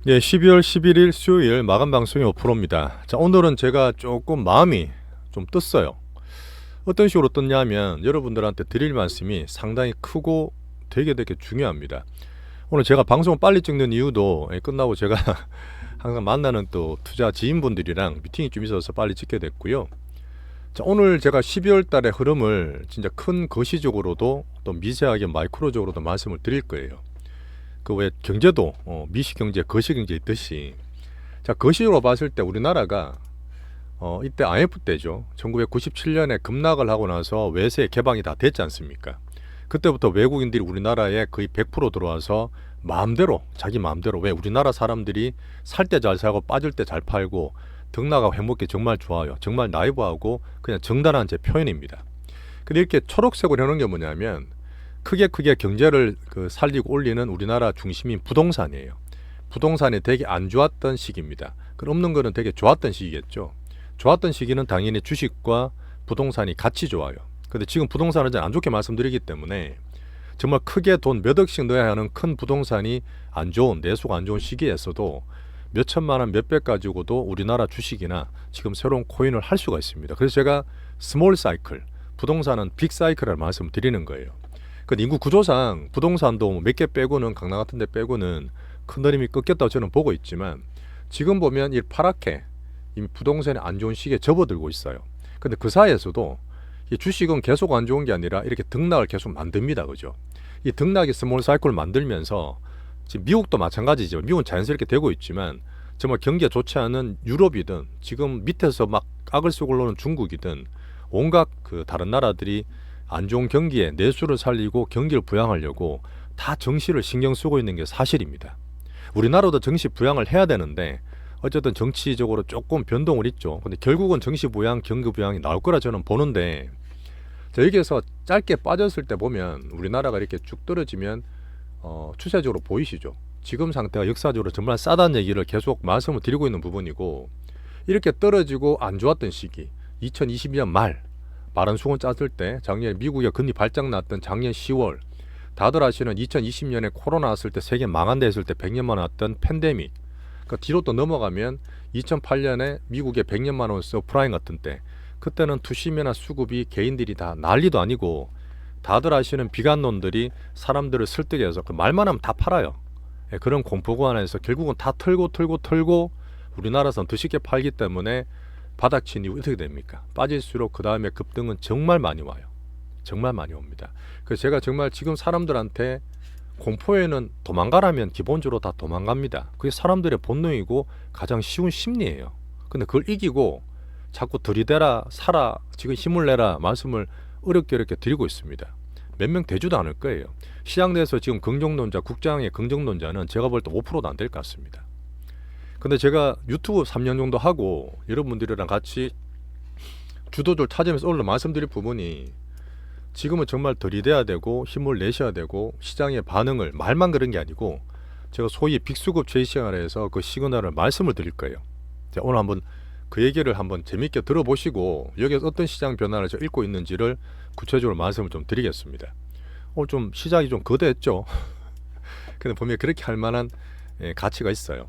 예, 12월 11일 수요일 마감 방송이 5%입니다. 자, 오늘은 제가 조금 마음이 좀 떴어요. 어떤 식으로 떴냐면 여러분들한테 드릴 말씀이 상당히 크고 되게 중요합니다. 오늘 제가 방송 빨리 찍는 이유도 끝나고 제가 항상 만나는 또 투자 지인분들이랑 미팅이 좀 있어서 빨리 찍게 됐고요. 자, 오늘 제가 12월 달의 흐름을 진짜 큰 거시적으로도 또 미세하게 마이크로적으로도 말씀을 드릴 거예요. 그 왜 경제도 미시경제, 거시경제 있듯이, 자, 거시로 봤을 때 우리나라가 이때 IMF 때죠. 1997년에 급락을 하고 나서 외세 개방이 다 됐지 않습니까? 그때부터 외국인들이 우리나라에 거의 100% 들어와서 마음대로, 자기 마음대로, 왜 우리나라 사람들이 살 때 잘 사고 빠질 때 잘 팔고 등락하고 해먹기 정말 좋아요. 정말 나이브하고 그냥 정당한 제 표현입니다. 근데 이렇게 초록색으로 해놓은 게 뭐냐면 크게 경제를 살리고 올리는 우리나라 중심인 부동산이에요. 부동산이 되게 안 좋았던 시기입니다. 그럼 없는 거는 되게 좋았던 시기겠죠. 좋았던 시기는 당연히 주식과 부동산이 같이 좋아요. 근데 지금 부동산은 안 좋게 말씀드리기 때문에 정말 크게 돈 몇 억씩 넣어야 하는 큰 부동산이 안 좋은, 내수가 안 좋은 시기에서도 몇 천만 원, 몇백 가지고도 우리나라 주식이나 지금 새로운 코인을 할 수가 있습니다. 그래서 제가 스몰 사이클, 부동산은 빅 사이클이라는 말씀을 드리는 거예요. 그 인구 구조상 부동산도 몇 개 빼고는, 강남 같은 데 빼고는 큰 흐름이 꺾였다고 저는 보고 있지만, 지금 보면 이 파랗게 이미 부동산이 안 좋은 시기에 접어들고 있어요. 근데 그 사이에서도 이 주식은 계속 안 좋은 게 아니라 이렇게 등락을 계속 만듭니다. 그죠? 이 등락이 스몰 사이클을 만들면서 지금 미국도 마찬가지죠. 미국은 자연스럽게 되고 있지만 정말 경기가 좋지 않은 유럽이든 지금 밑에서 막 악을 쓰고 올라오는 중국이든 온갖 그 다른 나라들이 안 좋은 경기에 내수를 살리고 경기를 부양하려고 다 정시를 신경 쓰고 있는 게 사실입니다. 우리나라도 정시 부양을 해야 되는데 어쨌든 정치적으로 조금 변동을 있죠. 근데 결국은 정시 부양, 경기 부양이 나올 거라 저는 보는데, 자, 여기에서 짧게 빠졌을 때 보면 우리나라가 이렇게 쭉 떨어지면 추세적으로 보이시죠. 지금 상태가 역사적으로 정말 싸다는 얘기를 계속 말씀을 드리고 있는 부분이고, 이렇게 떨어지고 안 좋았던 시기 2022년 말 마른 수건 짰을 때, 작년에 미국에 금리 발작 났던 작년 10월, 다들 아시는 2020년에 코로나 왔을 때 세계 망한 데 했을 때 100년만 왔던 팬데믹, 그러니까 뒤로 또 넘어가면 2008년에 미국의 100년만 원 서프라임 같은 때, 그때는 투심이나 수급이 개인들이 다 난리도 아니고 다들 아시는 비관론들이 사람들을 설득해서 그 말만 하면 다 팔아요. 예, 그런 공포구 안에서 결국은 다 털고 우리나라에서는 더 쉽게 팔기 때문에 바닥친 이후 어떻게 됩니까? 빠질수록 그 다음에 급등은 정말 많이 와요. 정말 많이 옵니다. 그래서 제가 정말 지금 사람들한테 공포에는 도망가라면 기본적으로 다 도망갑니다. 그게 사람들의 본능이고 가장 쉬운 심리예요. 근데 그걸 이기고 자꾸 들이대라, 사라, 지금 힘을 내라 말씀을 어렵게 드리고 있습니다. 몇 명 되지도 않을 거예요. 시장 내에서 지금 긍정론자, 국장의 긍정론자는 제가 볼 때 5%도 안 될 것 같습니다. 근데 제가 유튜브 3년 정도 하고 여러분들이랑 같이 주도주를 찾으면서 오늘 말씀드릴 부분이, 지금은 정말 들이대야 되고 힘을 내셔야 되고 시장의 반응을 말만 그런 게 아니고 제가 소위 빅수급 제시 시간에서 그 시그널을 말씀을 드릴 거예요. 자, 오늘 한번 그 얘기를 한번 재밌게 들어보시고 여기서 어떤 시장 변화를 저 읽고 있는지를 구체적으로 말씀을 좀 드리겠습니다. 오늘 좀 시장이 좀 거대했죠. 근데 보면 그렇게 할 만한 가치가 있어요.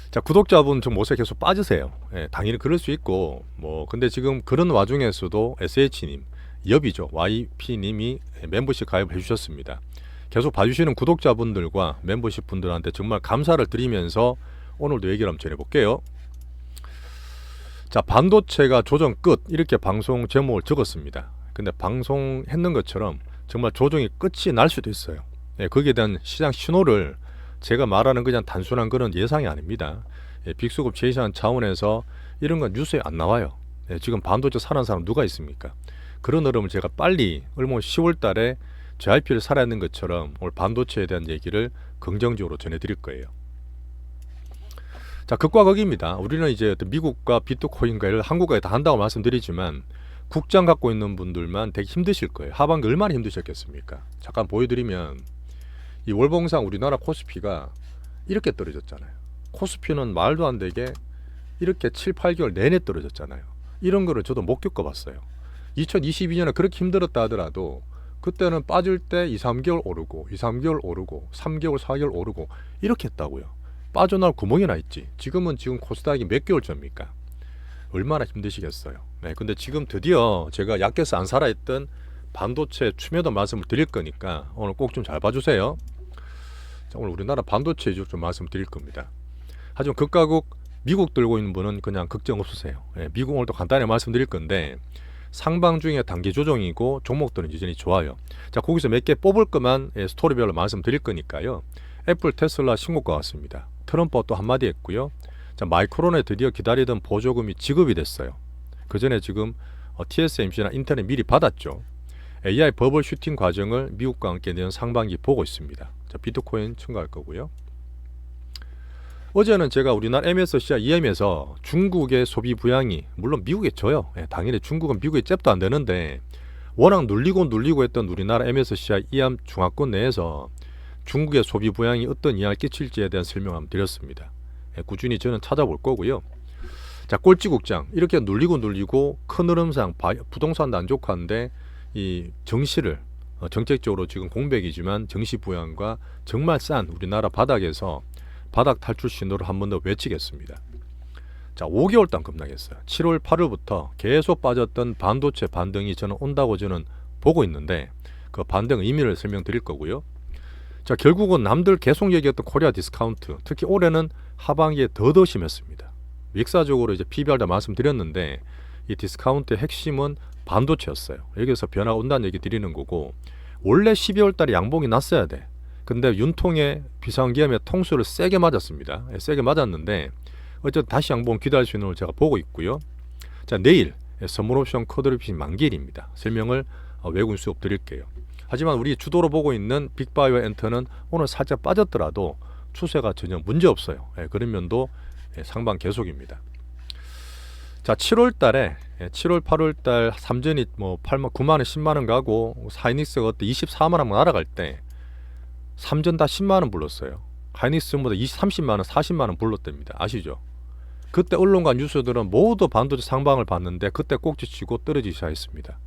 자, 구독자분 좀 모세 계속 빠지세요. 당연히 그럴 수 있고 근데 지금 그런 와중에서도 SH님, 엽이죠, YP님이 멤버십 가입을 해주셨습니다. 계속 봐주시는 구독자분들과 멤버십 분들한테 정말 감사를 드리면서 오늘도 얘기를 한번 전해볼게요. 자, 반도체가 조정 끝, 이렇게 방송 제목을 적었습니다. 근데 방송했는 것처럼 정말 조정이 끝이 날 수도 있어요. 거기에 대한 시장 신호를 제가 말하는 그냥 단순한 그런 예상이 아닙니다. 빅수급 제시한 차원에서 이런 건 뉴스에 안 나와요. 지금 반도체 사는 사람 누가 있습니까? 그런 흐름을 제가 빨리 얼마 10월 달에 JYP를 살아있는 것처럼 오늘 반도체에 대한 얘기를 긍정적으로 전해드릴 거예요. 자, 극과 극입니다. 우리는 이제 미국과 비트코인과 이런 한국과에 다 한다고 말씀드리지만 국장 갖고 있는 분들만 되게 힘드실 거예요. 하반기 얼마나 힘드셨겠습니까? 잠깐 보여드리면, 이 월봉상 우리나라 코스피가 이렇게 떨어졌잖아요. 코스피는 말도 안 되게 이렇게 7, 8개월 내내 떨어졌잖아요. 이런 거를 저도 못 겪어봤어요. 2022년에 그렇게 힘들었다 하더라도 그때는 빠질 때 2, 3개월 오르고 2, 3개월 오르고 3개월, 4개월 오르고 이렇게 했다고요. 빠져나올 구멍이 나 있지. 지금 코스닥이 몇 개월 전입니까? 얼마나 힘드시겠어요. 네, 근데 지금 드디어 제가 약해서 안 살아 했던 반도체 추매도 말씀을 드릴 거니까 오늘 꼭 좀 잘 봐주세요. 자, 오늘 우리나라 반도체 위주로 좀 말씀드릴 겁니다. 하지만 극가국 미국 들고 있는 분은 그냥 걱정 없으세요. 네, 미국 오늘도 간단히 말씀드릴 건데 상방 중에 단기 조정이고 종목들은 여전히 좋아요. 자, 거기서 몇 개 뽑을 것만 스토리별로 말씀드릴 거니까요. 애플, 테슬라 신고가 왔습니다. 트럼프 또 한마디 했고요. 자, 마이크론에 드디어 기다리던 보조금이 지급이 됐어요. 그 전에 지금 TSMC나 인텔에 미리 받았죠. AI 버블 슈팅 과정을 미국과 함께 내년 상반기 보고 있습니다. 자, 비트코인 증가할 거고요. 어제는 제가 우리나라 MSCI EM에서 중국의 소비 부양이 물론 미국에 져요. 당연히 중국은 미국에 잽도 안 되는데 워낙 눌리고 했던 우리나라 MSCI EM 중화권 내에서 중국의 소비 부양이 어떤 영향을 끼칠지에 대한 설명을 한번 드렸습니다. 꾸준히 저는 찾아볼 거고요. 자, 꼴찌국장 이렇게 눌리고 큰 흐름상 부동산도 안 좋고 한데 이 정시를 정책적으로 지금 공백이지만 정시 부양과 정말 싼 우리나라 바닥에서 바닥 탈출 신호를 한 번 더 외치겠습니다. 자, 5개월 동안 급락했어요. 7월 8월부터 계속 빠졌던 반도체 반등이 저는 온다고 저는 보고 있는데 그 반등 의미를 설명드릴 거고요. 자, 결국은 남들 계속 얘기했던 코리아 디스카운트, 특히 올해는 하반기에 더 심했습니다. 역사적으로 이제 PBR 다 말씀드렸는데 이 디스카운트의 핵심은 반도체였어요. 여기서 변화가 온다는 얘기 드리는 거고 원래 12월 달에 양봉이 났어야 돼. 근데 윤통의 비상기업의 통수를 세게 맞았습니다. 세게 맞았는데 어쨌든 다시 양봉 기다릴 수 있는 걸 제가 보고 있고요. 자, 내일 선물옵션 콜옵션 만기일입니다. 설명을 외국인 수업 드릴게요. 하지만 우리 주도로 보고 있는 빅바이오 엔터는 오늘 살짝 빠졌더라도 추세가 전혀 문제 없어요. 그런 면도 상방 계속입니다. 자, 7월 달에 7월 8월 달 삼전이 뭐 8만 9만 원 10만 원 가고 하이닉스가 그때 24만 원 날아갈 때 삼전 다 10만 원 불렀어요. 하이닉스보다 30만 원 40만 원 불렀답니다. 아시죠? 그때 언론과 뉴스들은 모두 반도체 상방을 봤는데 그때 꼭지치고 떨어지기 시작했습니다.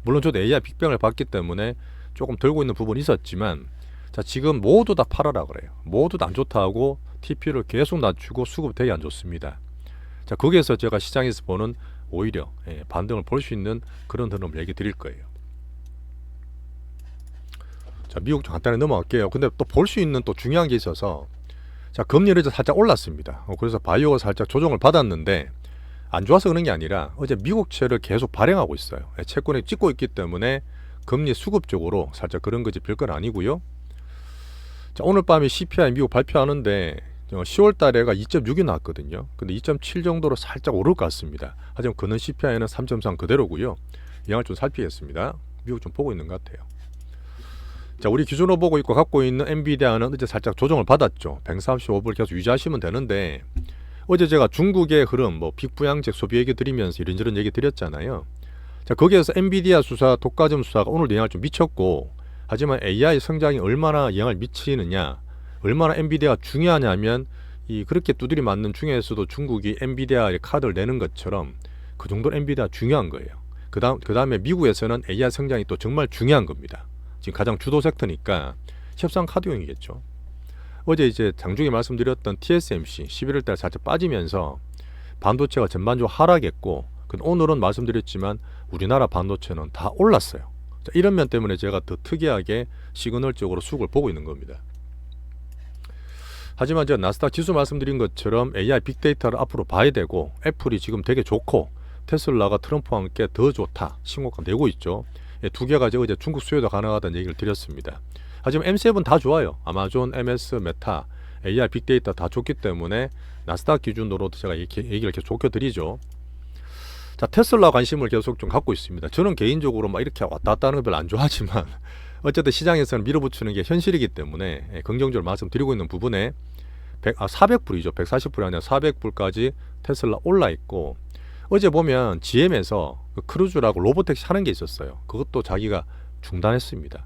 물론 저도 AI 빅뱅을 봤기 때문에 조금 들고 있는 부분이 있었지만 자, 지금 모두 다 팔아라 그래요. 모두 다 안 좋다 하고 TP를 계속 낮추고 수급 되게 안 좋습니다. 자, 거기에서 제가 시장에서 보는 오히려 반등을 볼 수 있는 그런 흐름을 얘기 드릴 거예요. 자, 미국 좀 간단히 넘어갈게요. 근데 또 볼 수 있는 또 중요한 게 있어서 자, 금리를 이제 살짝 올랐습니다. 그래서 바이오가 살짝 조정을 받았는데 안 좋아서 그런 게 아니라 어제 미국채를 계속 발행하고 있어요. 채권에 찍고 있기 때문에 금리 수급적으로 살짝 그런 거지 별건 아니고요. 자, 오늘 밤에 CPI 미국 발표하는데 10월 달에가 2.6이 나왔거든요. 근데 2.7 정도로 살짝 오를 것 같습니다. 하지만 그는 CPI는 3.3 그대로고요. 영향을 좀 살피겠습니다. 미국 좀 보고 있는 것 같아요. 자, 우리 기준으로 보고 있고 갖고 있는 엔비디아는 어제 살짝 조정을 받았죠. 135불 계속 유지하시면 되는데 어제 제가 중국의 흐름, 뭐 빅부양책 소비 얘기 드리면서 이런저런 얘기 드렸잖아요. 자, 거기에서 엔비디아 수사, 독과점 수사가 오늘 영향을 좀 미쳤고 하지만 AI 성장이 얼마나 영향을 미치느냐, 얼마나 엔비디아가 중요하냐면 이 그렇게 두드리 맞는 중에서도 중국이 엔비디아의 카드를 내는 것처럼 그 정도 엔비디아가 중요한 거예요. 그 다음에 미국에서는 AI 성장이 또 정말 중요한 겁니다. 지금 가장 주도 섹터니까 협상 카드용이겠죠. 어제 이제 장중에 말씀드렸던 TSMC 11월 달 살짝 빠지면서 반도체가 전반적으로 하락했고 오늘은 말씀드렸지만 우리나라 반도체는 다 올랐어요. 자, 이런 면 때문에 제가 더 특이하게 시그널적으로 수급을 보고 있는 겁니다. 하지만 제가 나스닥 지수 말씀드린 것처럼 AI 빅데이터를 앞으로 봐야 되고 애플이 지금 되게 좋고 테슬라가 트럼프와 함께 더 좋다 신고가 내고 있죠. 두 개가 어제 중국 수요도 가능하다는 얘기를 드렸습니다. 하지만 M7 다 좋아요. 아마존, MS, 메타, AI 빅데이터 다 좋기 때문에 나스닥 기준으로도 제가 이렇게 얘기를 계속 좁혀드리죠. 자, 테슬라 관심을 계속 좀 갖고 있습니다. 저는 개인적으로 막 이렇게 왔다 갔다 하는 걸 별로 안 좋아하지만 어쨌든 시장에서는 밀어붙이는 게 현실이기 때문에 긍정적으로 말씀드리고 있는 부분에 400불이죠. 140불이 아니라 400불까지 테슬라 올라 있고 어제 보면 GM에서 그 크루즈라고 로보택시 하는 게 있었어요. 그것도 자기가 중단했습니다.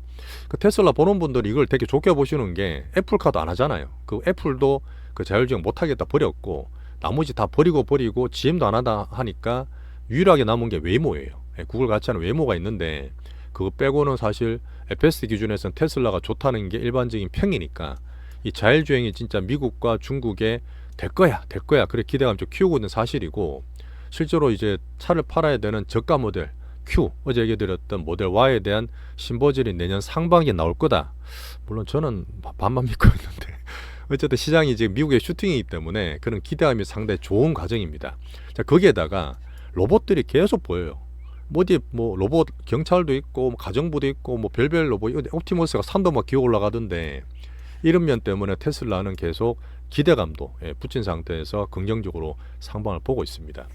그 테슬라 보는 분들이 이걸 되게 좋게 보시는 게 애플카도 안 하잖아요. 그 애플도 그 자율주행 못하겠다 버렸고 나머지 다 버리고 GM도 안 하다 하니까 유일하게 남은 게 웨이모예요. 구글 같이 하는 웨이모가 있는데 그거 빼고는 사실 FSD 기준에서는 테슬라가 좋다는 게 일반적인 평이니까 이 자율주행이 진짜 미국과 중국에 될 거야 그래 기대감 좀 키우고 있는 사실이고, 실제로 이제 차를 팔아야 되는 저가 모델 Q, 어제 얘기 드렸던 모델 Y에 대한 신버전이 내년 상반기에 나올 거다. 물론 저는 반만 믿고 있는데 어쨌든 시장이 지금 미국의 슈팅이기 때문에 그런 기대감이 상당히 좋은 과정입니다. 자, 거기에다가 로봇들이 계속 보여요. 어디 뭐 로봇 경찰도 있고 뭐 가정부도 있고 뭐 별별 로봇, 옵티머스가 산도 막 기어 올라가던데, 이런 면 때문에 테슬라는 계속 기대감도 붙인 상태에서 긍정적으로 상방을 보고 있습니다.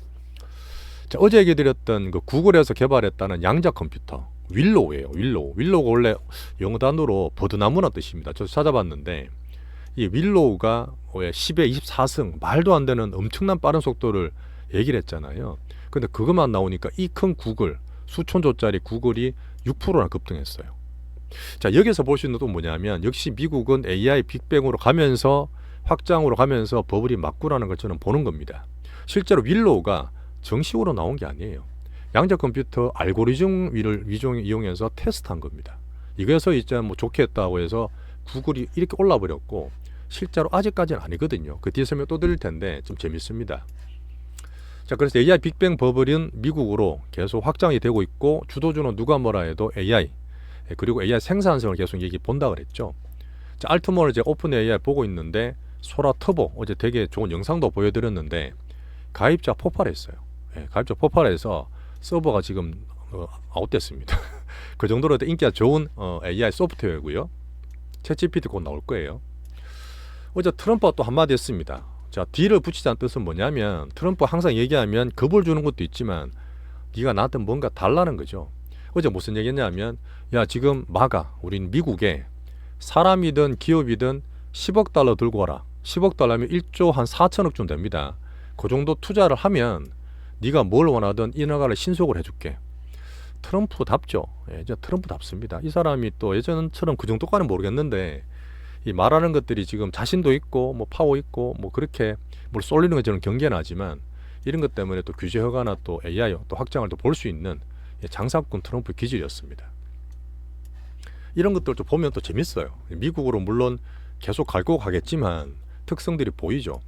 자, 어제 얘기 드렸던 그 구글에서 개발했다는 양자 컴퓨터 윌로우예요. 윌로우가 원래 영어 단어로 버드나무란 뜻입니다. 저도 찾아봤는데 이 윌로우가 10에 24승 말도 안 되는 엄청난 빠른 속도를 얘기를 했잖아요. 근데 그것만 나오니까 이 큰 구글, 수천조짜리 구글이 6%나 급등했어요. 자, 여기서 볼 수 있는 또 뭐냐면, 역시 미국은 AI 빅뱅으로 가면서 확장으로 가면서 버블이 맞구라는 걸 저는 보는 겁니다. 실제로 윌로우가 정식으로 나온 게 아니에요. 양자 컴퓨터 알고리즘을 이용해서 테스트한 겁니다. 이거에서 이제 뭐 좋게 했다고 해서 구글이 이렇게 올라 버렸고, 실제로 아직까지는 아니거든요. 그 뒤에 설명 또 드릴 텐데 좀 재밌습니다. 자, 그래서 AI 빅뱅 버블은 미국으로 계속 확장이 되고 있고, 주도주는 누가 뭐라 해도 AI, 그리고 AI 생산성을 계속 얘기 본다 그랬죠. 자, 알트몬을 이제 오픈 AI 보고 있는데, 소라 터보 어제 되게 좋은 영상도 보여드렸는데 가입자 폭발했어요. 가입자 폭발해서 서버가 지금 아웃됐습니다. 그 정도로 인기가 좋은 AI 소프트웨어고요. 챗GPT 곧 나올 거예요. 어제 트럼프가 또 한마디 했습니다. 자, 뒤를 붙이자는 뜻은 뭐냐면, 트럼프 항상 얘기하면 겁을 주는 것도 있지만 네가 나한테 뭔가 달라는 거죠. 어제 무슨 얘기했냐면, 야, 지금 우린 미국에 사람이든 기업이든 10억 달러 들고 와라. 10억 달러면 1조 한 4천억쯤 됩니다. 그 정도 투자를 하면 네가 뭘 원하든 이 나라를 신속을 해줄게. 트럼프답죠. 트럼프답습니다. 이 사람이 또 예전처럼 그 정도까지는 모르겠는데, 이 말하는 것들이 지금 자신도 있고 뭐 파워 있고 뭐 그렇게 뭘 쏠리는 건 저는 경계는 하지만, 이런 것 때문에 또 규제 허가나 또 AI 또 확장을 또 볼 수 있는 장사꾼 트럼프 기질이었습니다. 이런 것들도 보면 또 재밌어요. 미국으로 물론 계속 갈고 가겠지만 특성들이 보이죠.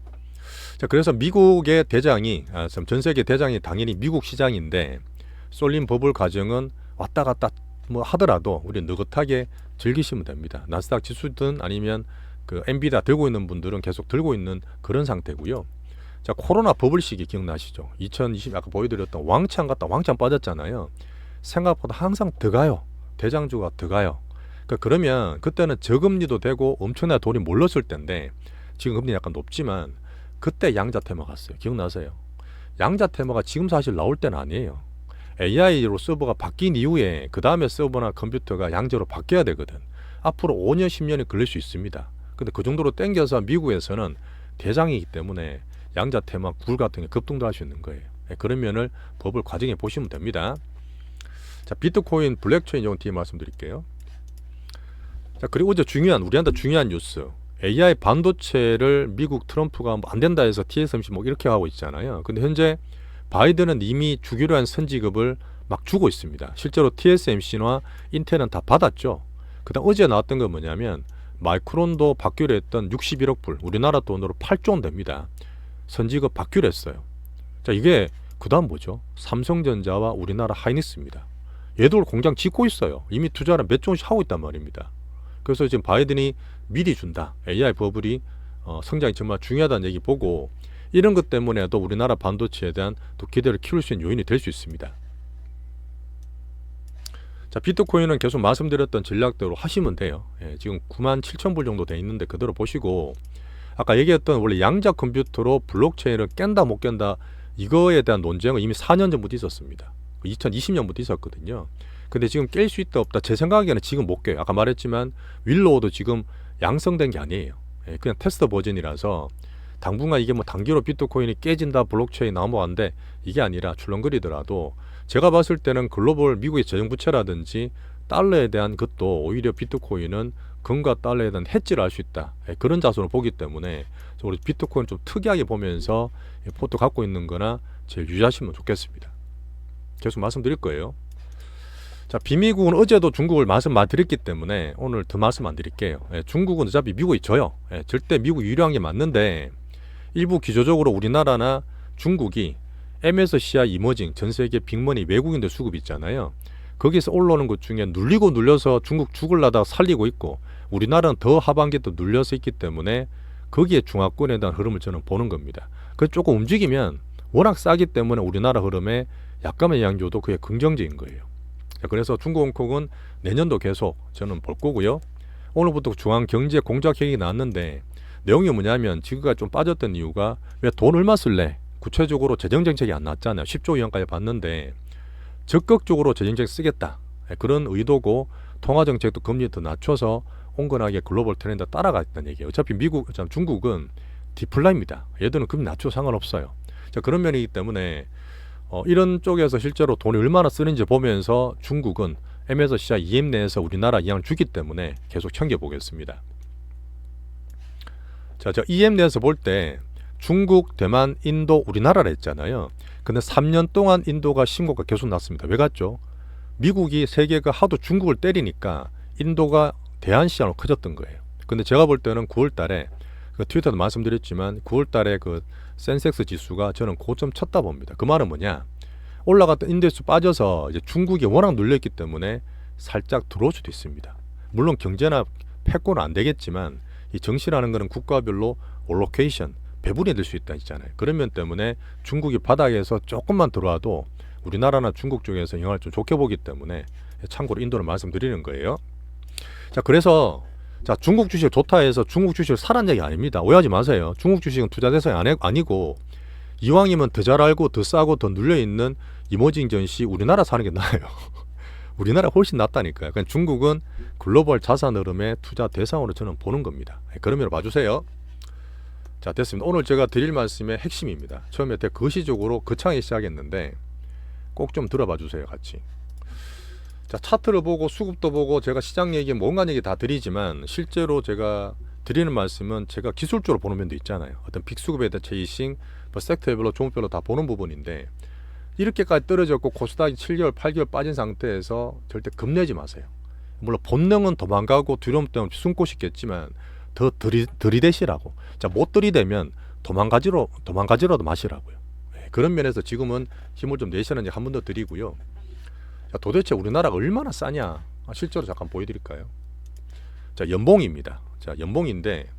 자, 그래서 미국의 대장이 전 세계 대장이 당연히 미국 시장인데, 쏠린 버블 과정은 왔다 갔다 뭐 하더라도 우리 느긋하게 즐기시면 됩니다. 나스닥 지수든 아니면 그 엔비디아 들고 있는 분들은 계속 들고 있는 그런 상태고요. 자, 코로나 버블 시기 기억나시죠? 2020 아까 보여드렸던 왕창 빠졌잖아요. 생각보다 항상 더 가요. 대장주가 더 가요. 그러면 그때는 저금리도 되고 엄청나게 돈이 몰렸을 텐데, 지금 금리 약간 높지만 그때 양자 테마 갔어요. 기억나세요? 양자 테마가 지금 사실 나올 때는 아니에요. AI로 서버가 바뀐 이후에 그 다음에 서버나 컴퓨터가 양자로 바뀌어야 되거든. 앞으로 5년 10년이 걸릴 수 있습니다. 근데 그 정도로 땡겨서 미국에서는 대장이기 때문에 양자 테마 굴 같은 게 급등도 할 수 있는 거예요. 그런 면을 버블 과정에 보시면 됩니다. 자, 비트코인 블랙체인 이용 뒤에 말씀드릴게요. 자, 그리고 어제 우리한테 중요한 뉴스, AI 반도체를 미국 트럼프가 안 된다 해서 TSMC 뭐 이렇게 하고 있잖아요. 근데 현재 바이든은 이미 주기로 한 선지급을 막 주고 있습니다. 실제로 TSMC나 인텔은 다 받았죠. 그다음 어제 나왔던 건 뭐냐면, 마이크론도 받기로 했던 61억 불, 우리나라 돈으로 8조 원 됩니다. 선지급 받기로 했어요. 자, 이게 그다음 뭐죠? 삼성전자와 우리나라 하이닉스입니다. 얘들 공장 짓고 있어요. 이미 투자를 몇 조 원씩 하고 있단 말입니다. 그래서 지금 바이든이 미리 준다. AI 버블이 성장이 정말 중요하다는 얘기 보고, 이런 것 때문에도 우리나라 반도체에 대한 또 기대를 키울 수 있는 요인이 될 수 있습니다. 자, 비트코인은 계속 말씀드렸던 전략대로 하시면 돼요. 지금 97,000불 정도 돼 있는데 그대로 보시고, 아까 얘기했던 원래 양자 컴퓨터로 블록체인을 깬다 못 깬다, 이거에 대한 논쟁은 이미 4년 전부터 있었습니다. 2020년부터 있었거든요. 근데 지금 깰 수 있다 없다, 제 생각에는 지금 못 깨요. 아까 말했지만 윌로우도 지금 양성된 게 아니에요. 그냥 테스트 버전이라서 당분간 이게 뭐 단기로 비트코인이 깨진다, 블록체인 넘어간대, 이게 아니라 출렁거리더라도 제가 봤을 때는 글로벌 미국의 재정부채라든지 달러에 대한 것도 오히려 비트코인은 금과 달러에 대한 해지를 할 수 있다, 그런 자손을 보기 때문에 우리 비트코인 좀 특이하게 보면서 포트 갖고 있는 거나 제일 유지하시면 좋겠습니다. 계속 말씀드릴 거예요. 자, 비미국은 어제도 중국을 말씀 많이 드렸기 때문에 오늘 더 말씀 안 드릴게요. 중국은 어차피 미국이 져요. 절대 미국 유리한 게 맞는데 일부 기조적으로 우리나라나 중국이 MSCI 이머징 전 세계 빅머니 외국인들 수급 있잖아요. 거기서 올라오는 것 중에 눌리고 눌려서 중국 죽을라다 살리고 있고 우리나라는 더 하반기에 또 눌려서 있기 때문에 거기에 중화권에 대한 흐름을 저는 보는 겁니다. 그 조금 움직이면 워낙 싸기 때문에 우리나라 흐름에 약간의 영향 줘도 그게 긍정적인 거예요. 자, 그래서 중국홍콩은 내년도 계속 저는 볼 거고요. 오늘부터 중앙경제공작회의 나왔는데 내용이 뭐냐면 지금까지 좀 빠졌던 이유가 왜 돈 얼마 쓸래? 구체적으로 재정정책이 안 나왔잖아요. 10조 위안까지 봤는데 적극적으로 재정정책 쓰겠다. 그런 의도고 통화정책도 금리 더 낮춰서 온건하게 글로벌 트렌드 따라가겠다는 얘기예요. 어차피 중국은 디플라입니다. 얘들은 금리 낮춰도 상관없어요. 자, 그런 면이기 때문에 이런 쪽에서 실제로 돈이 얼마나 쓰는지 보면서 중국은 MSCI EM 내에서 우리나라 영향을 주기 때문에 계속 챙겨보겠습니다. 자, 저 EM 내에서 볼 때 중국, 대만, 인도, 우리나라를 했잖아요. 근데 3년 동안 인도가 신고가 계속 났습니다. 왜 갔죠? 미국이 세계가 하도 중국을 때리니까 인도가 대한시장으로 커졌던 거예요. 근데 제가 볼 때는 9월 달에 그 트위터도 말씀드렸지만 9월 달에 그 센섹스 지수가 저는 고점 쳤다 봅니다. 그 말은 뭐냐? 올라갔던 인덱스 빠져서 이제 중국이 워낙 눌렸기 때문에 살짝 들어올 수도 있습니다. 물론 경제나 패권은 안 되겠지만 이 정시라는 것은 국가별로 올로케이션 배분이 될 수 있다 있잖아요. 그런 면 때문에 중국이 바닥에서 조금만 들어와도 우리나라나 중국 쪽에서 영향을 좀 좋게 보기 때문에 참고로 인도를 말씀드리는 거예요. 자, 그래서 자, 중국 주식 좋다 해서 중국 주식을 사라는 얘기 아닙니다. 오해하지 마세요. 중국 주식은 투자 대상이 아니고 이왕이면 더 잘 알고 더 싸고 더 눌려있는 이머징 전시 우리나라 사는 게 나아요. 우리나라 훨씬 낫다니까요. 그러니까 중국은 글로벌 자산 흐름의 투자 대상으로 저는 보는 겁니다. 그런 면으로 봐주세요. 자, 됐습니다. 오늘 제가 드릴 말씀의 핵심입니다. 처음에 되게 거시적으로 거창하게 시작했는데 꼭 좀 들어봐 주세요. 같이. 자, 차트를 보고 수급도 보고 제가 시장 얘기, 뭔가 얘기 다 드리지만 실제로 제가 드리는 말씀은 제가 기술적으로 보는 면도 있잖아요. 어떤 빅수급에 대한 체이싱, 뭐 섹터별로 종목별로 다 보는 부분인데 이렇게까지 떨어졌고 코스닥이 7개월, 8개월 빠진 상태에서 절대 겁내지 마세요. 물론 본능은 도망가고 두려움 때문에 숨고 싶겠지만 더 들이대시라고. 자, 못 들이대면 도망가지라도 마시라고요. 그런 면에서 지금은 힘을 좀 내시라는 한 번 더 드리고요. 자, 도대체 우리나라가 얼마나 싸냐? 실제로 잠깐 보여드릴까요? 자, 연봉입니다. 자, 연봉인데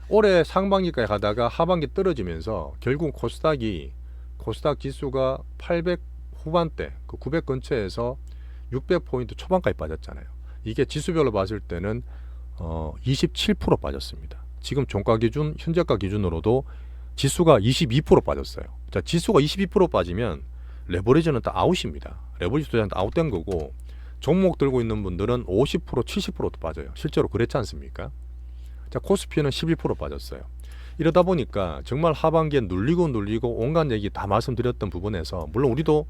올해 상반기까지 가다가 하반기 떨어지면서 결국 코스닥 지수가 800 후반대, 그 900 근처에서 600포인트 초반까지 빠졌잖아요. 이게 지수별로 봤을 때는 27% 빠졌습니다. 지금 종가 기준, 현재가 기준으로도 지수가 22% 빠졌어요. 자, 지수가 22% 빠지면 레버리지는 다 아웃입니다. 레버리지 투자는 아웃된 거고 종목 들고 있는 분들은 50%, 70%도 빠져요. 실제로 그렇지 않습니까? 자, 코스피는 12% 빠졌어요. 이러다 보니까 정말 하반기에 눌리고 온갖 얘기 다 말씀드렸던 부분에서 물론 우리도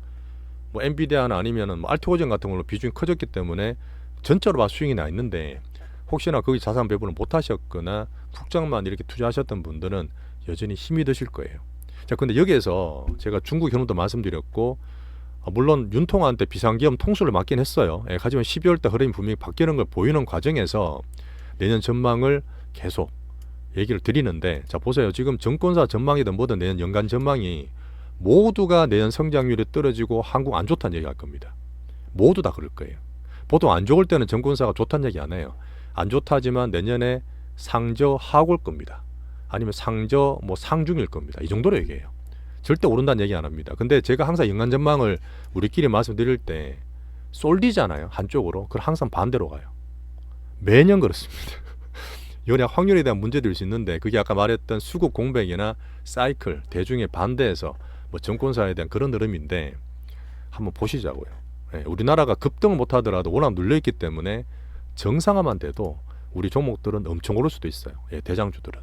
뭐 엔비디아나 아니면은 뭐 알트오젠 같은 걸로 비중이 커졌기 때문에 전체로 봐 수익이 나 있는데 혹시나 거기 자산 배분을 못 하셨거나 국장만 이렇게 투자하셨던 분들은 여전히 힘이 드실 거예요. 자, 근데 여기에서 제가 중국 현황도 말씀드렸고 물론 윤통한테 비상기업 통수를 맡긴 했어요. 하지만 12월 달 흐름이 분명히 바뀌는 걸 보이는 과정에서 내년 전망을 계속 얘기를 드리는데 자, 보세요. 지금 증권사 전망이든 뭐든 내년 연간 전망이 모두가 내년 성장률이 떨어지고 한국 안 좋다는 얘기 할 겁니다. 모두 다 그럴 거예요. 보통 안 좋을 때는 증권사가 좋다는 얘기 안 해요. 안 좋다지만 내년에 상저 하올 겁니다. 아니면 상저 상중일 겁니다. 이 정도로 얘기해요. 절대 오른다는 얘기 안 합니다. 근데 제가 항상 연간 전망을 우리끼리 말씀드릴 때 쏠리잖아요. 한쪽으로. 그걸 항상 반대로 가요. 매년 그렇습니다. 연애 확률에 대한 문제들일 수 있는데 그게 아까 말했던 수급 공백이나 사이클 대중의 반대에서 정권사에 대한 그런 흐름인데 한번 보시자고요. 우리나라가 급등을 못하더라도 워낙 눌려있기 때문에 정상화만 돼도 우리 종목들은 엄청 오를 수도 있어요. 대장주들은.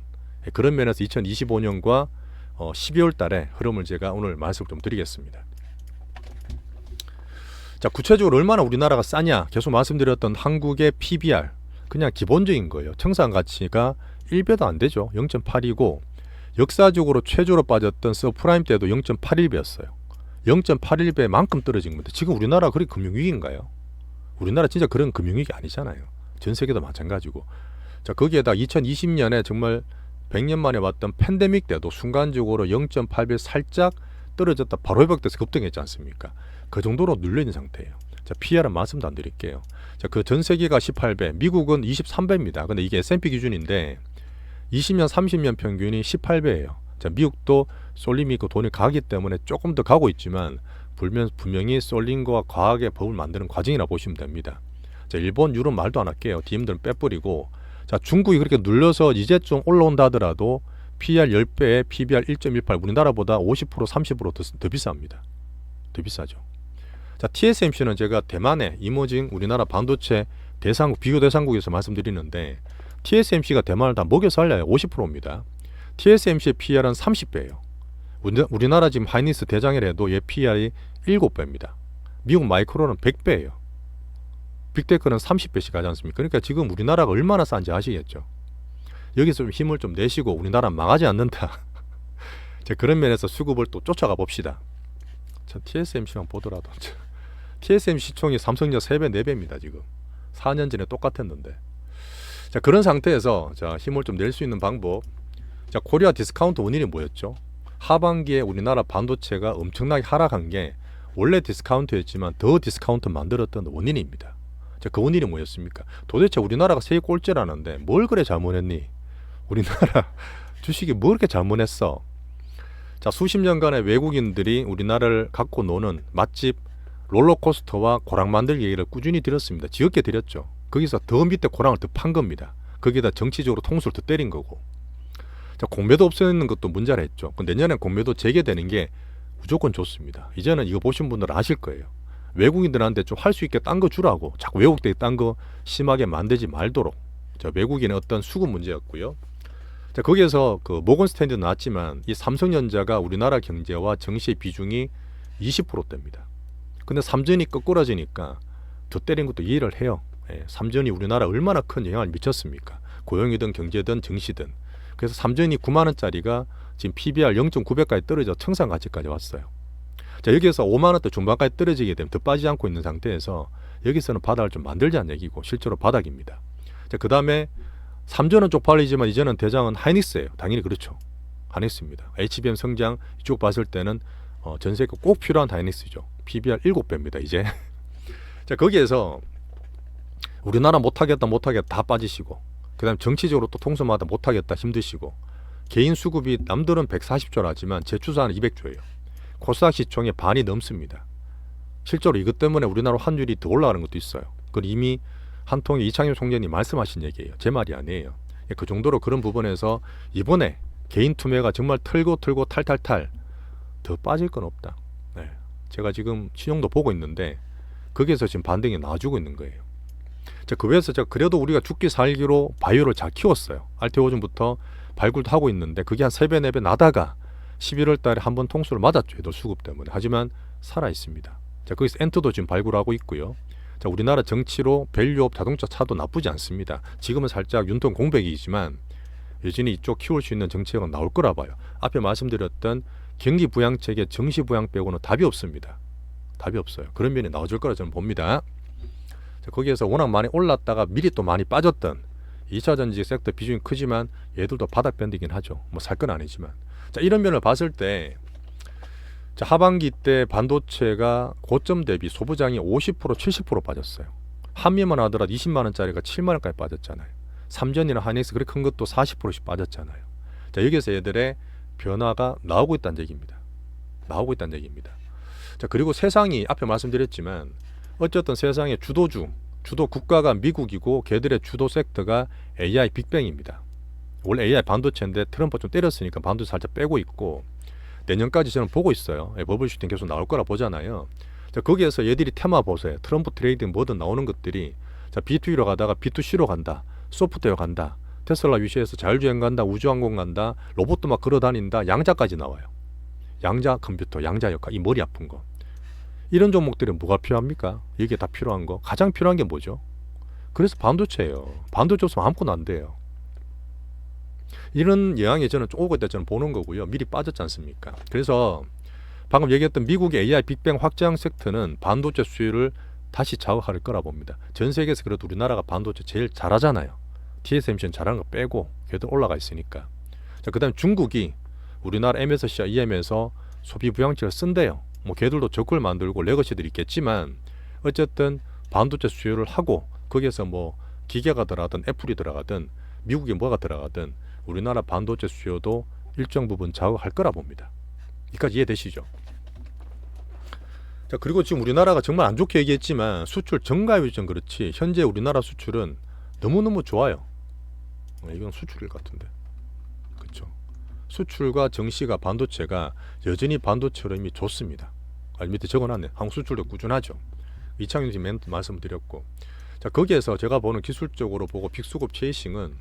그런 면에서 2025년과 12월 달에 흐름을 제가 오늘 말씀을 좀 드리겠습니다. 자, 구체적으로 얼마나 우리나라가 싸냐 계속 말씀드렸던 한국의 PBR 그냥 기본적인 거예요. 청산 가치가 1배도 안 되죠. 0.8이고 역사적으로 최저로 빠졌던 서프라임 때도 0.81배였어요. 0.81배만큼 떨어진 건데 지금 우리나라 그리 금융위기인가요? 우리나라 진짜 그런 금융위기 아니잖아요. 전 세계도 마찬가지고. 자, 거기에다 2020년에 정말 100년 만에 왔던 팬데믹 때도 순간적으로 0.8배 살짝 떨어졌다 바로 회복돼서 급등했지 않습니까? 그 정도로 눌려있는 상태예요. 자, PR은 말씀도 안 드릴게요. 자, 그 전 세계가 18배, 미국은 23배입니다. 근데 이게 S&P 기준인데 20년, 30년 평균이 18배예요. 자, 미국도 쏠림이 있고 돈이 가기 때문에 조금 더 가고 있지만 분명히 쏠림과 과학의 법을 만드는 과정이라 보시면 됩니다. 자, 일본, 유럽 말도 안 할게요. DM들은 빼버리고, 자, 중국이 그렇게 눌려서 이제 좀 올라온다 하더라도 PR 10배에 PBR 1.18, 우리나라보다 50% 30% 더 비쌉니다. 더 비싸죠. 자, TSMC는 제가 대만의 이머징 우리나라 반도체 대상국, 비교 대상국에서 말씀드리는데 TSMC가 대만을 다 먹여 살려요. 50%입니다. TSMC의 PR은 30배예요. 우리나라 지금 하이닉스 대장이라도 얘 PR이 7배입니다. 미국 마이크론은 100배예요. 빅테크는 30배씩 하지 않습니까? 그러니까 지금 우리나라가 얼마나 싼지 아시겠죠? 여기서 좀 힘을 좀 내시고 우리나라 망하지 않는다. 그런 면에서 수급을 또 쫓아가 봅시다. TSMC만 보더라도 TSMC 시총이 삼성전 3배, 4배입니다. 지금 4년 전에 똑같았는데. 자, 그런 상태에서 자, 힘을 좀 낼 수 있는 방법. 자, 코리아 디스카운트 원인이 뭐였죠? 하반기에 우리나라 반도체가 엄청나게 하락한 게 원래 디스카운트였지만 더 디스카운트 만들었던 원인입니다. 자, 그 원인이 뭐였습니까? 도대체 우리나라가 세계 꼴찌라는데 뭘 그래 잘못했니? 우리나라 주식이 뭐 그렇게 잘못했어? 자, 수십 년간의 외국인들이 우리나라를 갖고 노는 맛집 롤러코스터와 고랑 만들기 얘기를 꾸준히 드렸습니다. 지겹게 드렸죠. 거기서 더 밑에 고랑을 더 판 겁니다. 거기다 정치적으로 통수를 더 때린 거고. 자, 공매도 없애는 것도 문제라 했죠. 내년에 공매도 재개되는 게 무조건 좋습니다. 이제는 이거 보신 분들은 아실 거예요. 외국인들한테 좀 할 수 있게 딴 거 주라고. 자꾸 외국들이 딴 거 심하게 만들지 말도록. 자, 외국인의 어떤 수급 문제였고요. 자, 거기에서 그 모건 스탠드 나왔지만 이 삼성전자가 우리나라 경제와 정시의 비중이 20%대입니다. 근데 삼전이 거꾸라지니까 더 때린 것도 이해를 해요. 예, 삼전이 우리나라 얼마나 큰 영향을 미쳤습니까? 고용이든 경제든 정시든. 그래서 삼전이 9만 원짜리가 지금 PBR 0.9배까지 떨어져 청산가치까지 왔어요. 자, 여기에서 5만 원대 중반까지 떨어지게 되면 더 빠지지 않고 있는 상태에서 여기서는 바닥을 좀 만들자는 얘기고 실제로 바닥입니다. 자, 그 다음에 삼전은 쪽팔리지만 이제는 대장은 하이닉스예요. 당연히 그렇죠. 하이닉스입니다. HBM 성장 이쪽 봤을 때는 전 세계 꼭 필요한 하이닉스죠. PBR 7배입니다. 이제. 자, 거기에서 우리나라 못하겠다 다 빠지시고, 그 다음에 정치적으로 또 통수마다 못하겠다 힘드시고, 개인 수급이 남들은 140조라지만 제 추산은 200조예요. 코스닥 시총의 반이 넘습니다. 실제로 이것 때문에 우리나라 환율이 더 올라가는 것도 있어요. 그건 이미 한통의 이창용 총재님 말씀하신 얘기예요. 제 말이 아니에요. 그 정도로 그런 부분에서 이번에 개인 투매가 정말 털고 탈탈탈 더 빠질 건 없다. 네. 제가 지금 신용도 보고 있는데 거기에서 지금 반등이 나와주고 있는 거예요. 자, 그 외에서 제가 그래도 우리가 죽기 살기로 바이오를 잘 키웠어요. 알테오즘부터 발굴도 하고 있는데 그게 한 3배, 4배 나다가 11월 달에 한번 통수를 맞았죠. 해도 수급 때문에. 하지만 살아 있습니다. 자, 거기서 엔트도 지금 발굴하고 있고요. 자, 우리나라 정치로 밸류업 자동차 차도 나쁘지 않습니다. 지금은 살짝 윤통 공백이지만 여전히 이쪽 키울 수 있는 정책은 나올 거라 봐요. 앞에 말씀드렸던 경기 부양책의 정시 부양 빼고는 답이 없습니다. 답이 없어요. 그런 면이 나와줄 거라 저는 봅니다. 자, 거기에서 워낙 많이 올랐다가 미리 또 많이 빠졌던 2차 전지 섹터 비중이 크지만 얘들도 바닥 밴드이긴 하죠. 뭐 살 건 아니지만. 자, 이런 면을 봤을 때 자, 하반기 때 반도체가 고점 대비 소부장이 50% 70% 빠졌어요. 한미만 하더라도 20만 원짜리가 7만 원까지 빠졌잖아요. 삼전이나 하이닉스 그렇게 큰 것도 40%씩 빠졌잖아요. 자, 여기서 얘들의 변화가 나오고 있다는 얘기입니다. 나오고 있다는 얘기입니다. 자, 그리고 세상이 앞에 말씀드렸지만 어쨌든 세상의 주도 국가가 미국이고 걔들의 주도 섹터가 AI 빅뱅입니다. 원래 AI 반도체인데 트럼프 좀 때렸으니까 반도체 살짝 빼고 있고 내년까지 저는 보고 있어요. 버블 슈팅 계속 나올 거라 보잖아요. 자, 거기에서 얘들이 테마 보세요. 트럼프 트레이딩 뭐든 나오는 것들이 자, B2B로 가다가 B2C로 간다. 소프트웨어 간다. 테슬라 위시에서 자율주행 간다. 우주항공 간다. 로봇도 막 걸어다닌다. 양자까지 나와요. 양자 컴퓨터, 양자 역할, 이 머리 아픈 거. 이런 종목들은 뭐가 필요합니까? 이게 다 필요한 거. 가장 필요한 게 뭐죠? 그래서 반도체예요. 반도체 없으면 아무것도 안 돼요. 이런 영향이 저는 오고 있다 저는 보는 거고요. 미리 빠졌지 않습니까? 그래서 방금 얘기했던 미국의 AI 빅뱅 확장 섹터는 반도체 수요를 다시 자극할 거라 봅니다. 전 세계에서 그래도 우리나라가 반도체 제일 잘하잖아요. TSMC는 잘하는 거 빼고 걔도 올라가 있으니까. 자, 그다음 중국이 우리나라 MSC와 EM에서 소비 부양책을 쓴대요. 뭐 걔들도 적을 만들고 레거시들이 있겠지만 어쨌든 반도체 수요를 하고 거기에서 뭐 기계가 들어가든 애플이 들어가든 미국이 뭐가 들어가든 우리나라 반도체 수요도 일정 부분 자극할 거라 봅니다. 여기까지 이해되시죠? 자, 그리고 지금 우리나라가 정말 안 좋게 얘기했지만 수출 증가율이 좀 그렇지 현재 우리나라 수출은 너무너무 좋아요. 이건 수출일 같은데. 그렇죠. 수출과 정시가 반도체가 여전히 반도체 흐름이 좋습니다. 밑에 적어놨네. 한국 수출도 꾸준하죠. 이창윤 님 멘트 말씀드렸고, 자, 거기에서 제가 보는 기술적으로 보고 빅수급 체이싱은,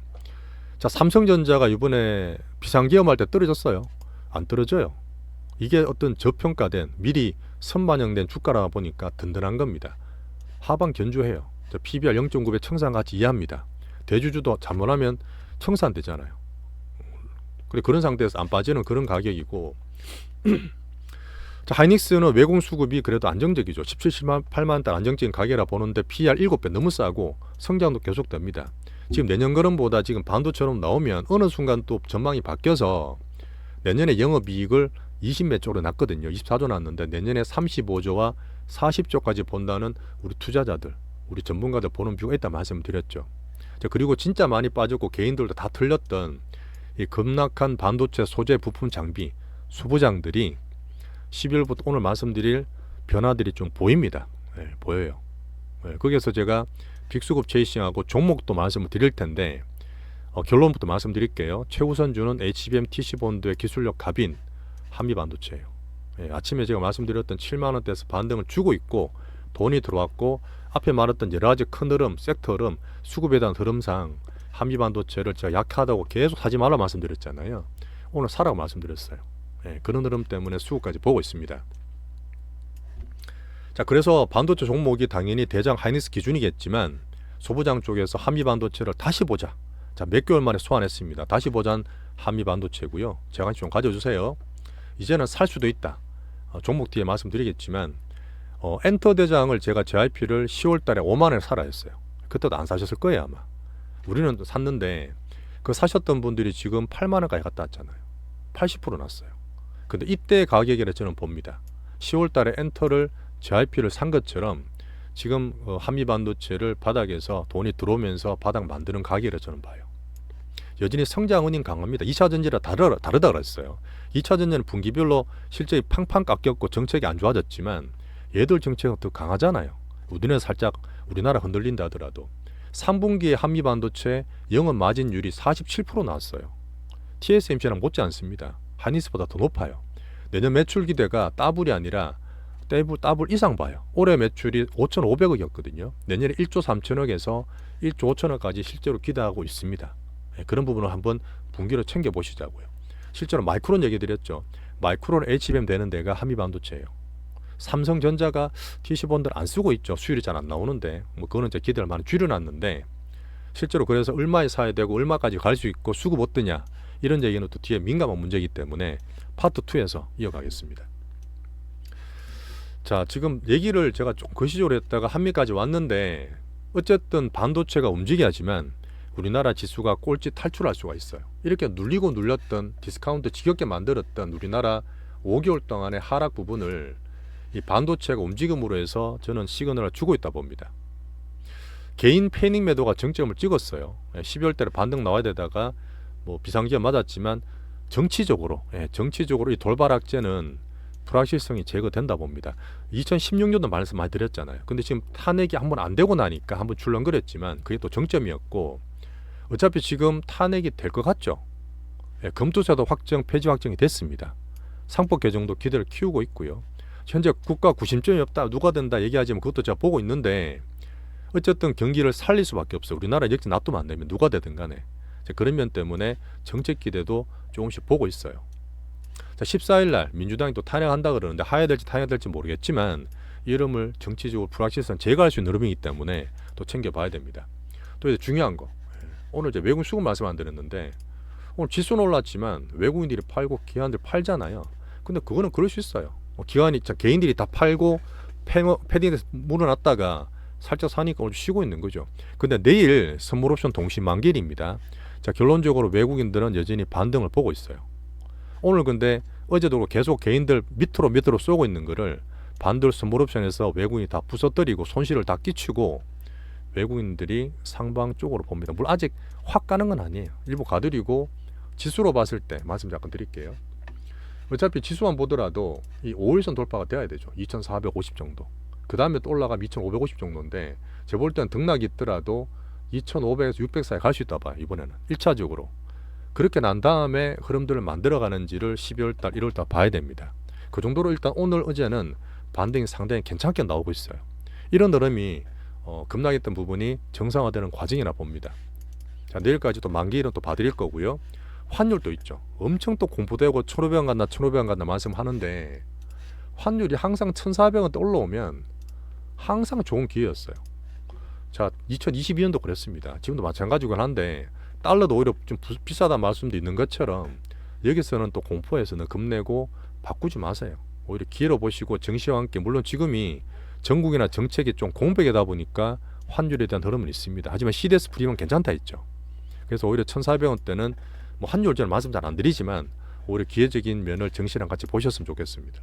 자, 삼성전자가 이번에 비상계엄할 때 떨어졌어요. 안 떨어져요. 이게 어떤 저평가된 미리 선반영된 주가라 보니까 든든한 겁니다. 하방 견주해요. PBR 0.9배 청산같이 이해합니다. 대주주도 잘못하면 청산되잖아요. 그래, 그런 상태에서 안 빠지는 그런 가격이고 자, 하이닉스는 외공 수급이 그래도 안정적이죠. 17, 18만 달 안정적인 가격이라 보는데 PR 7배 너무 싸고 성장도 계속됩니다. 지금 내년 거름보다 지금 반도처럼 나오면 어느 순간 또 전망이 바뀌어서 내년에 영업이익을 20몇 조로 났거든요. 24조 났는데 내년에 35조와 40조까지 본다는 우리 투자자들, 우리 전문가들 보는 뷰가 있다 말씀드렸죠. 자, 그리고 진짜 많이 빠졌고 개인들도 다 틀렸던 이 급락한 반도체 소재 부품 장비 수부장들이 12월부터 오늘 말씀드릴 변화들이 좀 보입니다. 네, 보여요. 네, 거기에서 제가 빅수급 체이싱하고 종목도 말씀을 드릴 텐데 결론부터 말씀드릴게요. 최우선주는 HBM TC본드의 기술력 갑인 한미반도체예요. 네, 아침에 제가 말씀드렸던 7만원대에서 반등을 주고 있고 돈이 들어왔고 앞에 말했던 여러 가지 큰 흐름, 섹터 흐름, 수급에 대한 흐름상 한미반도체를 제가 약하다고 계속 사지 말라 말씀드렸잖아요. 오늘 사라고 말씀드렸어요. 네, 그런 흐름 때문에 수급까지 보고 있습니다. 자, 그래서 반도체 종목이 당연히 대장 하이닉스 기준이겠지만 소부장 쪽에서 한미반도체를 다시 보자. 자, 몇 개월 만에 소환했습니다. 다시 보자는 한미반도체고요. 제가 좀 가져주세요. 이제는 살 수도 있다. 종목 뒤에 말씀드리겠지만 엔터 대장을 제가 JYP를 10월 달에 5만 원에 사라 했어요. 그때도 안 사셨을 거예요 아마. 우리는 샀는데 그 사셨던 분들이 지금 8만 원까지 갔다 왔잖아요. 80% 났어요. 근데 이때 가격이라 저는 봅니다. 10월 달에 엔터를 JYP를 산 것처럼 지금 한미반도체를 바닥에서 돈이 들어오면서 바닥 만드는 가격이라 저는 봐요. 여전히 성장은행 강합니다. 2차전지랑 다르다 그랬어요. 2차전지는 분기별로 실적이 팡팡 깎였고 정책이 안 좋아졌지만 얘들 정책은 더 강하잖아요. 우리는 살짝 우리나라 흔들린다 하더라도 3분기에 한미반도체 영업 마진율이 47% 나왔어요. TSMC랑 못지 않습니다. 하이닉스보다 더 높아요. 내년 매출 기대가 더블이 아니라 더블 이상 봐요. 올해 매출이 5,500억이었거든요. 내년에 1조 3천억에서 1조 5천억까지 실제로 기대하고 있습니다. 그런 부분을 한번 분기로 챙겨보시자고요. 실제로 마이크론 얘기 드렸죠. 마이크론 HBM 되는 데가 한미반도체예요. 삼성전자가 TC본들 안 쓰고 있죠. 수율이 잘 안 나오는데 뭐 그거는 이제 기대를 많이 줄여놨는데 실제로 그래서 얼마에 사야 되고 얼마까지 갈 수 있고 수급 어떠냐 이런 얘기는 또 뒤에 민감한 문제이기 때문에 파트 2에서 이어가겠습니다. 자, 지금 얘기를 제가 좀 거시적으로 했다가 한미까지 왔는데 어쨌든 반도체가 움직여야지만 우리나라 지수가 꼴찌 탈출할 수가 있어요. 이렇게 눌리고 눌렸던 디스카운트 지겹게 만들었던 우리나라 5개월 동안의 하락 부분을 이 반도체가 움직임으로 해서 저는 시그널을 주고 있다 봅니다. 개인 패닉 매도가 정점을 찍었어요. 12월 달에 반등 나와야 되다가 뭐 비상기업 맞았지만 정치적으로 이 돌발악재는 불확실성이 제거된다 봅니다. 2016년도 말씀 많이 드렸잖아요. 근데 지금 탄핵이 한번 안 되고 나니까 한번 출렁거렸지만 그게 또 정점이었고 어차피 지금 탄핵이 될 것 같죠. 금투세도 폐지 확정이 됐습니다. 상법 개정도 기대를 키우고 있고요. 현재 국가 구심점이 없다, 누가 된다 얘기하지만 그것도 제가 보고 있는데 어쨌든 경기를 살릴 수밖에 없어요. 우리나라 역시 놔두면 안 되면 누가 되든 간에. 그런 면 때문에 정책 기대도 조금씩 보고 있어요. 자, 14일 날 민주당이 또 탄핵한다 그러는데 하야 될지 타야 될지 모르겠지만 이름을 정치적으로 불확실성 제거할 수 있는 흐름이기 때문에 또 챙겨봐야 됩니다. 또 이제 중요한 거, 오늘 이제 외국인 수급 말씀 안 드렸는데 오늘 지수는 올랐지만 외국인들이 팔고 기관들 팔잖아요. 근데 그거는 그럴 수 있어요. 기관이 개인들이 다 팔고 패딩에서 물어놨다가 살짝 사니까 오늘 쉬고 있는 거죠. 근데 내일 선물 옵션 동시 만기일입니다. 자, 결론적으로 외국인들은 여전히 반등을 보고 있어요. 오늘 근데 어제도 계속 개인들 밑으로 쏘고 있는 거를 반들 선물 옵션에서 외국인이 다 부서뜨리고 손실을 다 끼치고 외국인들이 상방 쪽으로 봅니다. 물론 아직 확 가는 건 아니에요. 일부 가드리고 지수로 봤을 때 말씀 잠깐 드릴게요. 어차피 지수만 보더라도 이 5일선 돌파가 돼야 되죠. 2450 정도. 그 다음에 또 올라가면 2550 정도인데 제가 볼 때는 등락이 있더라도 2500에서 600 사이 갈 수 있다 봐요. 이번에는 1차적으로. 그렇게 난 다음에 흐름들을 만들어가는지를 12월달 1월달 봐야 됩니다. 그 정도로 일단 오늘 어제는 반등이 상당히 괜찮게 나오고 있어요. 이런 흐름이 급락했던 부분이 정상화되는 과정이라 봅니다. 자, 내일까지 또 만기일은 또 봐드릴 거고요. 환율도 있죠. 엄청 또 공포되고 1500원 간다 1500원 간다 말씀하는데 환율이 항상 1400원대 올라오면 항상 좋은 기회였어요. 자, 2022년도 그랬습니다. 지금도 마찬가지긴 한데 달러도 오히려 좀 비싸다는 말씀도 있는 것처럼 여기서는 또 공포에서는 겁내고 바꾸지 마세요. 오히려 기회로 보시고 정시와 함께, 물론 지금이 전국이나 정책이 좀 공백이다 보니까 환율에 대한 흐름은 있습니다. 하지만 CDS 프리면 괜찮다 했죠. 그래서 오히려 1400원대는 뭐 환율 저는 말씀 잘 안 드리지만 오히려 기회적인 면을 정시랑 같이 보셨으면 좋겠습니다.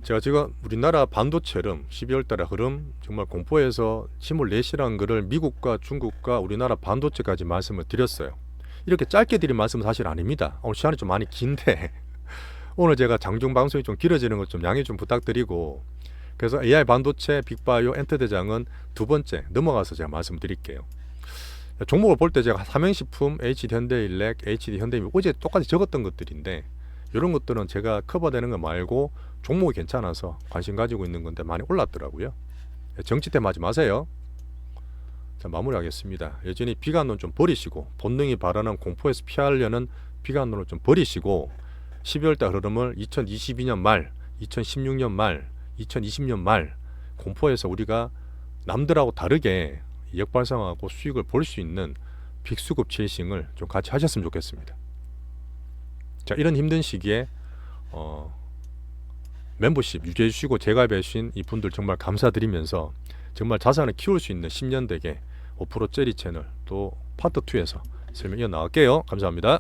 제가 지금 우리나라 반도체 흐름 12월 달의 흐름 정말 공포에서 힘을 내시라는 것을 미국과 중국과 우리나라 반도체까지 말씀을 드렸어요. 이렇게 짧게 드린 말씀은 사실 아닙니다. 오늘 시간이 좀 많이 긴데 오늘 제가 장중 방송이 좀 길어지는 것 좀 양해 좀 부탁드리고, 그래서 AI 반도체 빅바이오 엔터 대장은 두 번째 넘어가서 제가 말씀드릴게요. 종목을 볼 때 제가 삼행식품, HD 현대일렉, HD 현대미국 어제 똑같이 적었던 것들인데 이런 것들은 제가 커버되는 거 말고 종목이 괜찮아서 관심 가지고 있는 건데 많이 올랐더라고요. 정치템 하지 마세요. 자, 마무리하겠습니다. 여전히 비관론 좀 버리시고 본능이 발현한 공포에서 피하려는 비관론을 좀 버리시고 12월달 흐름을 2022년 말, 2016년 말, 2020년 말 공포에서 우리가 남들하고 다르게 역발상하고 수익을 볼 수 있는 빅수급 체이싱을 좀 같이 하셨으면 좋겠습니다. 자, 이런 힘든 시기에 멤버십 유지해 주시고 재가입해 주신 이분들 정말 감사드리면서 정말 자산을 키울 수 있는 10년 대계 5%짜리 채널 또 파트 2에서 설명 이어나갈게요. 감사합니다.